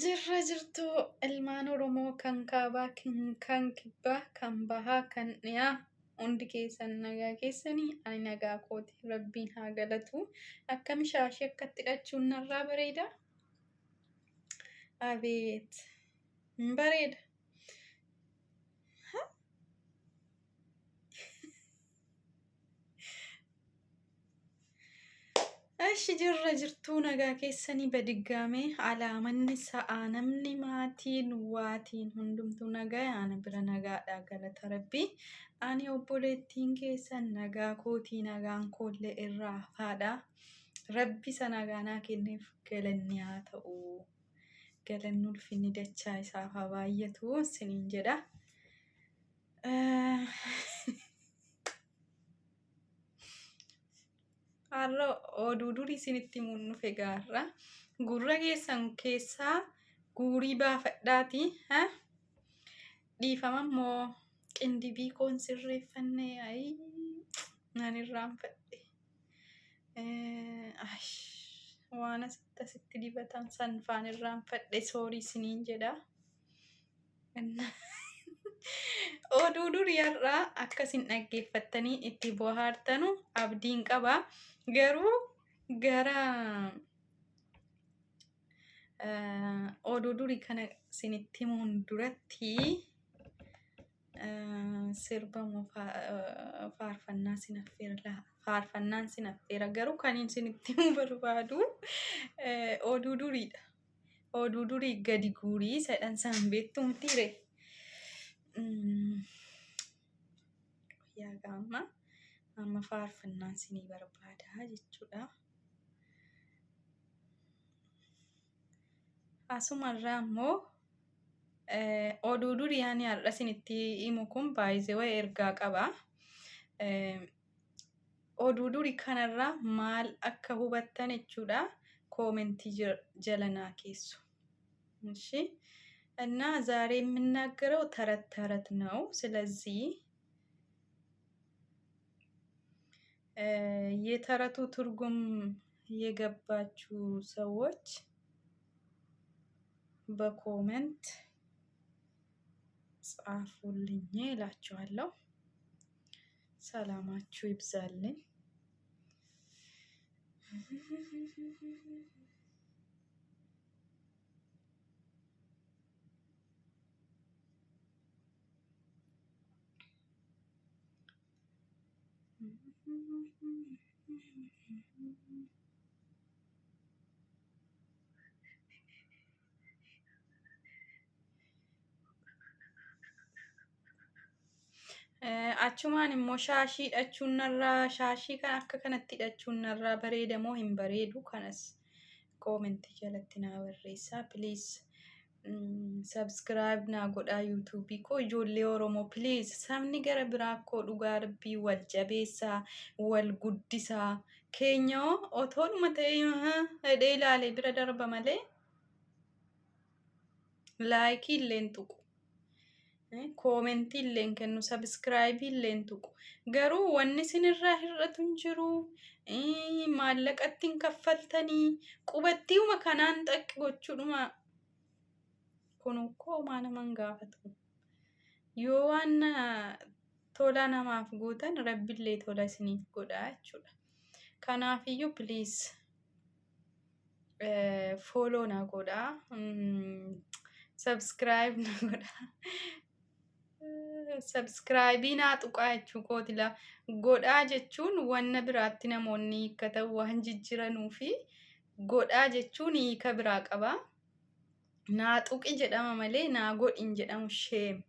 Jirra jirtuu ilmaan Oromoo kan kaabaa, kan kibbaa, kan bahaa, kan dhiyaa hundi keessan nagaa keessanii ani nagaa kooti. Rabbiin haa galatu. Akkami shaashii akkatti hidhachuun narraa bareeda? Abeet! Bareeda. Ashi jirra jirtuu nagaa keessanii badiggaame alaamanni sa'aa namni maatiin waatiin hundumtuu nagaa ana bira nagaadha galata rabbii. Ani obboleettiin keessan nagaa kootii nagaan koollee irraa haadha. Rabbi isa nagaa naa kenneef galanni haa ta'u. Galanni ulfinni dachaa isaaf haa baay'atu siniin jedha. Har'a oduu durii isinitti himuun dhufe gaarra. Gurra keessan keessaa guurii baafadhaati. Dhiifama immoo qindibii koon sirreeffannee nan irraanfadhe. Waan asitti dibatan san faan irraanfadhe soorii isiniin jedha. Oduu durii har'aa akkasin dhaggeeffattanii itti bohaartanu abdiin qaba. Garuu gara oduu durii kana isinitti himuun duratti sirbamoo faarfannaa faarfannaan sinaffeera garuu kan isinitti himuu barbaadu oduu duriidha. Oduu durii gadi guurii sadhan san beektu mitiire. Yaa gaamma amma faarfannaan sinii barbaada jechuudha. Asumarraa immoo oduu durii ani har'a isinitti himu kun baay'ee ergaa qaba. Oduu durii kanarraa maal akka hubattan jechuudha koomentii jala naa keessu. እሺ እና ዛሬ የምናገረው ተረት ተረት ነው። ስለዚህ የተረቱ ትርጉም የገባችሁ ሰዎች በኮሜንት ጻፉልኝ እላችኋለሁ። ሰላማችሁ ይብዛልኝ። Achumaan immoo shaashii hidhachuun narraa shaashii kan akka kanatti hidhachuun narraa bareeda moo hin bareedu kanas koomentii jalatti naa barreessaa please. Subscribe naa godhaa yuutuubii koo ijoollee Oromoo please. Sabni gara biraa koo dhugaa rabbii wal jabeessaa wal guddisaa keenyoo otoodhuma ta'ee hidhee ilaalee bira darba malee laayikii illeen tuqu. Koomentii illeen kennu sabskraayibii illeen tuqu. Garuu wanni isinirraa hir'atu hin jiru. Maallaqatti hin kaffaltanii qubattiuma kanaan xaqqi gochuudhuma kun koo maa naman gaafatu. Yoo waan tola namaaf gootan rabbillee tola isiniif godha jechuudha. Kanaafiyyuu please follow naa godhaa. Subscribe naa godhaa. Subscribe naa tuqaa jechuu kootila godhaa jechuun wanna biraatti namoonni hiikkatan waan jijjiiranuufi godhaa jechuun hiika biraa qaba. Naa tuqi jedhama malee naa godhin jedhamu shame.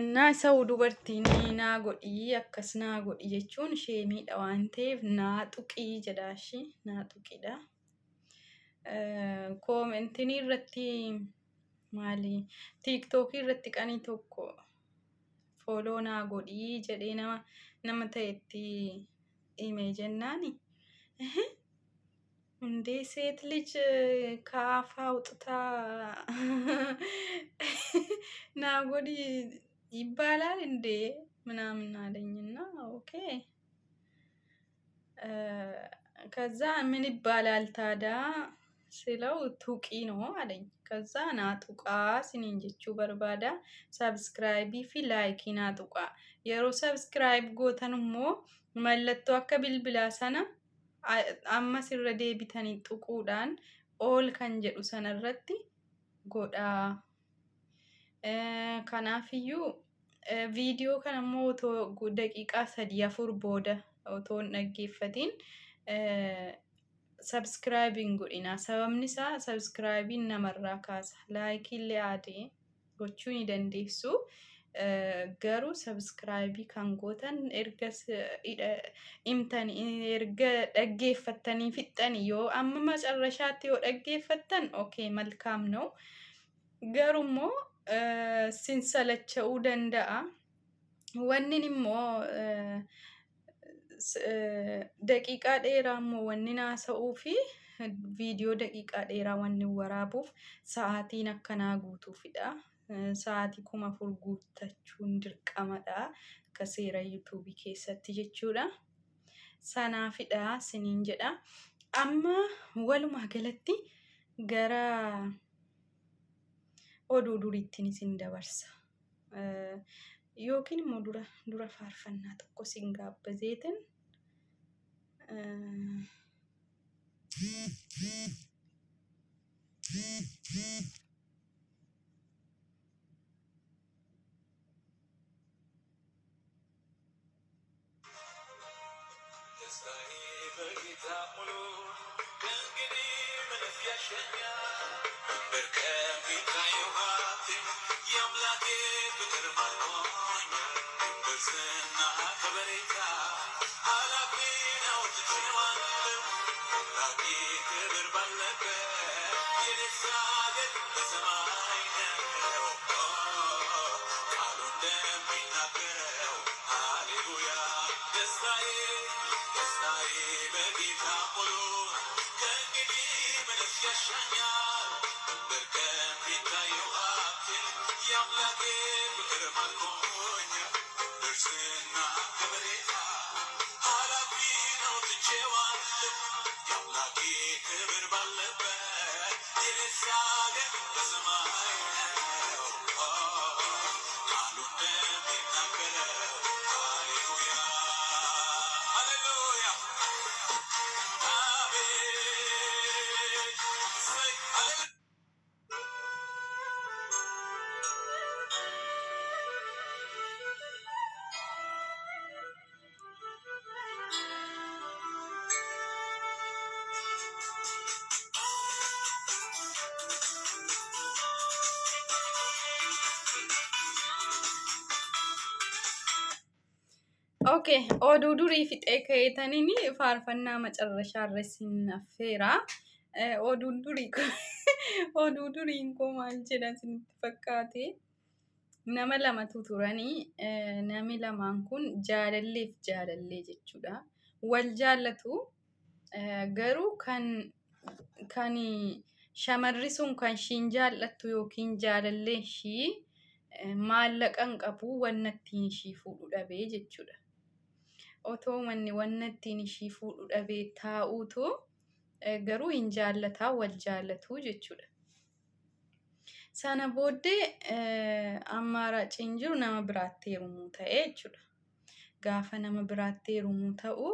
Innaa isa dubartiin naa godhii akkas naa godhi jechuun sheemiidha waan ta'eef naa tuqii jedhaashi naa tuqidha. Koomentiin irratti maali TikTok irratti qanii tokko follow naa godhii jedhee nama ta'etti hime jennaani. እንዴ ሴት ልጅ ከአፍ አውጥታ ናጎዲ ይባላል እንዴ ምናምን አለኝና ኦኬ ከዛ ምን ይባላል ታዲያ ስለው ቱቂ ነው አለኝ። ከዛ ና ጡቃ ስኒን ጀችuu barbaada ሰብስክራይbii fi laayikii naa tuqaa yeroo ሰብስክራይብ gootan immoo mallattoo akka bilbilaa sana ammas irra deebitanii xuquudhaan ol kan jedhu sana irratti godhaa. Kanaafiyyuu viidiyoo kana immoo otoo daqiiqaa 3-4 booda otoo hin dhaggeeffatiin ሰብስክራይቢን godhina. Sababni isaa ሰብስክራይቢin namarraa kaasa. Laayikii illee aadee gochuu ni dandeessu. Garuu ሰብስክራይbii kan gootan erga himtan erga dhaggeeffattanii fixxanii yoo amma macarrashaatti yoo dhaggeeffattan okay malkaam ነው. Garuu immoo sinsalacha'uu danda'a. Wannin immoo daqiiqaa dheeraa immoo wanni naasa'uu fi viidiyoo daqiiqaa dheeraa wanni waraabuuf sa'aatiin akkanaa guutuufidha. Sa'aatii 4,000 guuttachuun dirqamadha akka seera yuutuubii keessatti jechuudha. Sanaafidha siniin jedha. Amma walumaa galatti gara oduu duriittiin isin dabarsa. Yookiin immoo dura faarfannaa tokko sin gaabbazeetin Okay, oduu durii fixee ka'eetaniin faarfannaa macarrashaa sin affeera. Oduu duriin koo maal jedhan sinitti fakkaate. Nama lamatu turanii namni lamaan kun jaalalleef jaalallee jechuudha. Wal jaallatu garuu kan shamarri sun kan ishiin jaallattu yookiin jaalallee ishii maallaqa hin qabu wanna ittiin ishii fuudhu dhabee jechuudha. Otoo manni wanna ittiin ishii fuudhu dhabee taa'uutu garuu hin jaallataa wal jaallatu jechuudha. Sana booddee ammaaraciin jiru nama biraatti heerumuu ta'ee jechuudha. Gaafa nama biraatti heerumuu ta'u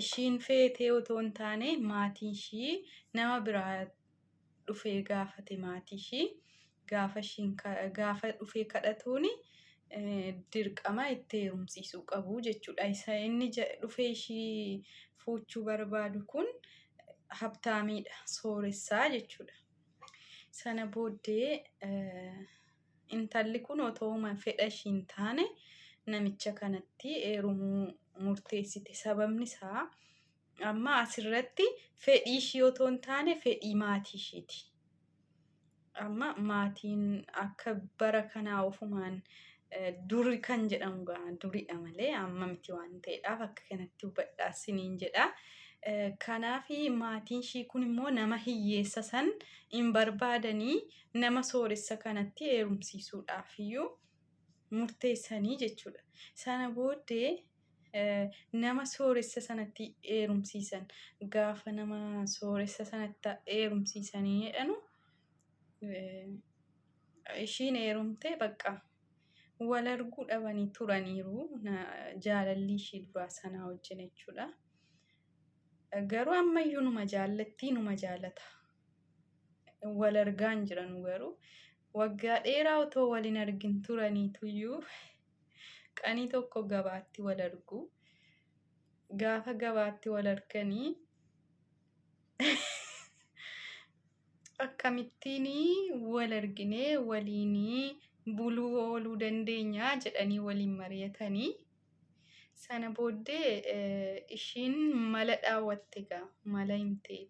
ishiin feetee otoo hin taane maatiin ishii nama biraa dhufee gaafate maatii ishii gaafa dhufee kadhatuuni dirqama itti heerumsiisuu qabu jechuudha. Isa inni dhufee ishii fuuchuu barbaadu kun habtaamiidha, sooressaa jechuudha. Sana booddee intalli kun otoo fedha ishii hin taane namicha kanatti heerumuu murteessite. Sababni isaa amma asirratti fedhii ishii otoo hin taane fedhii maatii ishiiti. Amma maatiin akka bara kanaa ofumaan duri kan jedhamu duridha malee amma miti waan ta'eedhaaf akka kanatti hubadhaa siniin jedha. Kanaaf maatiin ishii kun immoo nama hiyyeessa san hin barbaadanii nama sooressa kanatti heerumsiisuudhaaf iyyuu murteessanii jechuudha. Sana booddee nama sooressa sanatti heerumsiisan gaafa nama sooressa sanatti heerumsiisanii jedhanu ishiin heerumtee bakka wal arguu dhabanii turaniiru jaalalli ishii duraa sanaa wajjin jechuudha. Garuu ammayyuu numa jaallatti numa jaalata. Wal argaa hin jiran garuu waggaa dheeraa otoo waliin argin turaniituyyuu qanii tokko gabaatti wal argu. Gaafa gabaatti wal arganii akkamittiin wal arginee waliin buluu ooluu dandeenya jedhanii waliin mari'atanii sana booddee ishiin mala dhaawwatte gaa mala himteef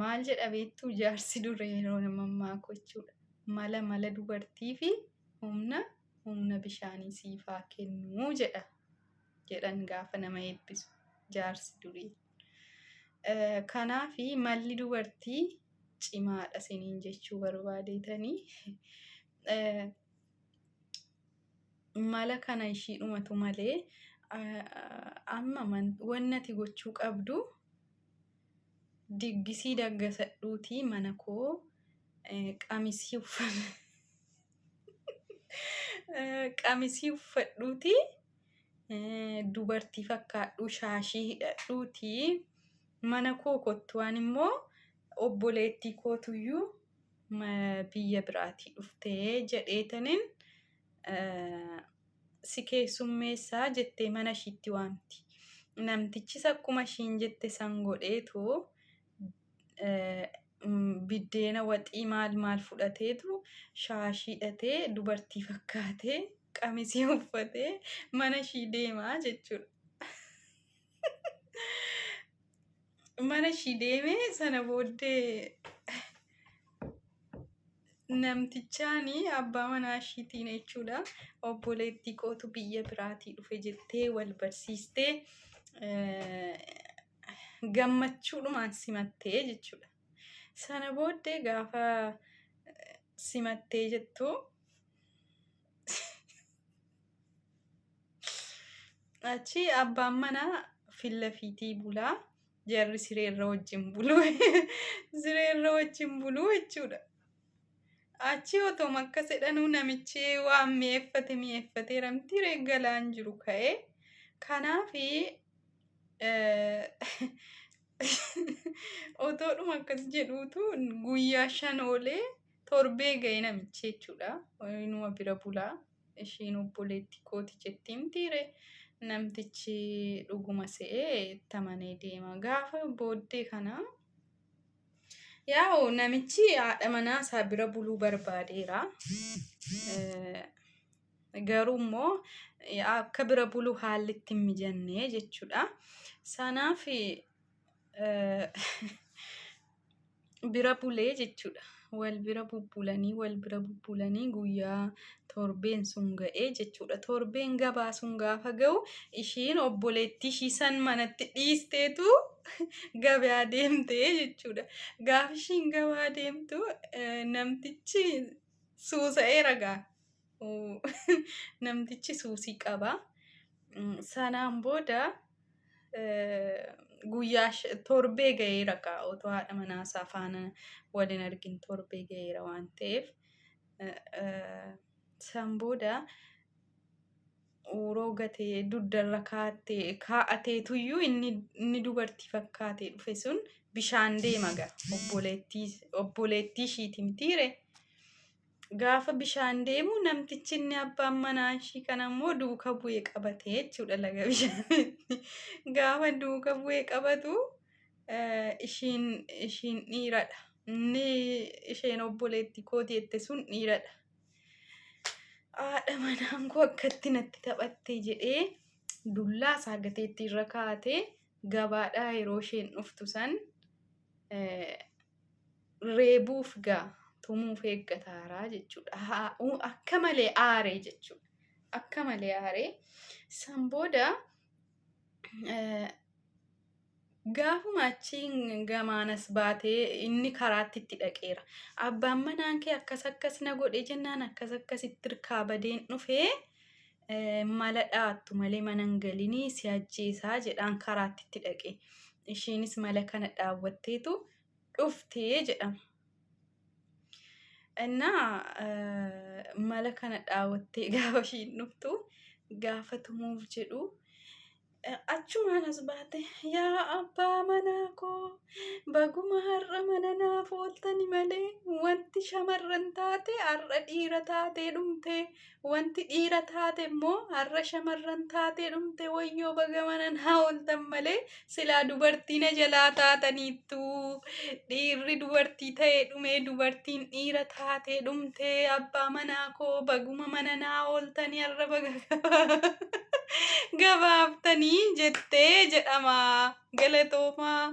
maal jedha beektuu jaarsi duree yeroo nama maako jechuudha. Mala dubartii fi humna bishaanii siifaa kennuu jedhan gaafa nama eebbisu jaarsi durii. Kanaafi malli dubartii cimaadha siniin jechuu barbaadeetanii mala kana ishii dhumatu malee amma wanni ati gochuu qabdu diggisii daggasadhuutii mana koo qamisii uffadhuutii dubartii fakkaadhu shaashii hidhadhuutii mana koo kottuwaan immoo obboleettii kootuyyuu biyya biraatii dhuftee jedheetaniin si keessummeessaa jettee mana ishiitti waamti. Namtichis akkuma ishiin jette san godheetu biddeena waxii maal fudhateetu shaashii hidhatee dubartii fakkaatee qamisii uffatee mana ishii deemaa jechuudha. Mana ishii deemee sana booddee namtichaani abbaa manaa ishiitiin jechuudha obboleettii kootu biyya biraatii dhufe jettee wal barsiistee gammachuudhumaan simattee jechuudha. Sana booddee gaafa simattee jettu achi abbaan manaa fillafiitii bulaa jarri sireerra wajjin buluu jechuudha. Achi otoo akkas jedhanuu namichi waan mi'eeffatee ramtii reeggalaan jiru ka'ee kanaafi otoodhuma akkas jedhuutu guyyaa 5 oolee torbee ga'e namichi jechuudha. Inuma bira bulaa ishiin obboleettii kooti jetti himtiire namtichi dhuguma se'ee itti amanee deema. Gaafa booddee kana yaa'u namichi haadha manaa isaa bira buluu barbaadeera. Garuu immoo akka bira buluu haalli itti hin mijanne jechuudha. Sanaaf bira bulee jechuudha. Wal bira bubbulanii guyyaa torbeen sun ga'ee jechuudha. Torbeen gabaa sun gaafa ga'u ishiin obboleettii ishii san manatti dhiisteetu gabaa deemtee jechuudha. Gaafa ishiin gabaa deemtu namtichi suusa'eera gaa. Namtichi suusii qaba. Sanaan booda guyyaa torbee ga'eera gaa otoo haadha manaasaa faana waliin argin torbee ga'eera waan ta'eef san booda uroo gatee duddarra kaa'ateetuyyuu inni dubartii fakkaatee dhufe sun bishaan deema gaa obboleettii ishiitiin tiire. Gaafa bishaan deemu namtichi inni abbaan manaa ishii kana immoo duuka bu'ee qabatee jechuudha laga bishaanitti. Gaafa duuka bu'ee qabatu ishiin dhiiradha. Inni isheen obboleettii kooti jette sun dhiiradha. Haadha manaan koo akkatti natti taphattee jedhee dullaa isaa gateetti irra kaa'atee gabaadhaa yeroo isheen dhuftu san reebuuf gaa. Tumuuf eeggataaraa jechuudha. Akka malee aaree jechuudha. Akka malee aaree. San booda gaafuma achiin gamaanas baatee inni karaatti itti dhaqeera. Abbaan manaan kee akkas na godhe jennaan akkas itti hirkaa badeen dhufee mala dhaattu malee mana hin galinii si ajjeesaa jedhaan karaatti itti dhaqe. Ishiinis mala kana dhaawwatteetu dhuftee jedhama. Innaa mala kana dhaawwattee gaafa ishiin dhuftu gaafa tumuuf jedhu achumaan as baate yaa abbaa manaa koo baguma har'a mana naaf ooltani malee wanti shamarran taate har'a dhiira taatee dhumte wanti dhiira taate immoo har'a shamarran taatee dhumte wayyoo baga mana naa ooltan malee silaa dubartii na jalaa taataniittu dhiirri dubartii ta'ee dhumee dubartiin dhiira taatee dhumte abbaa manaa koo baguma mana naa ooltanii har'a baga gabaaftanii jettee jedhama galatoomaa.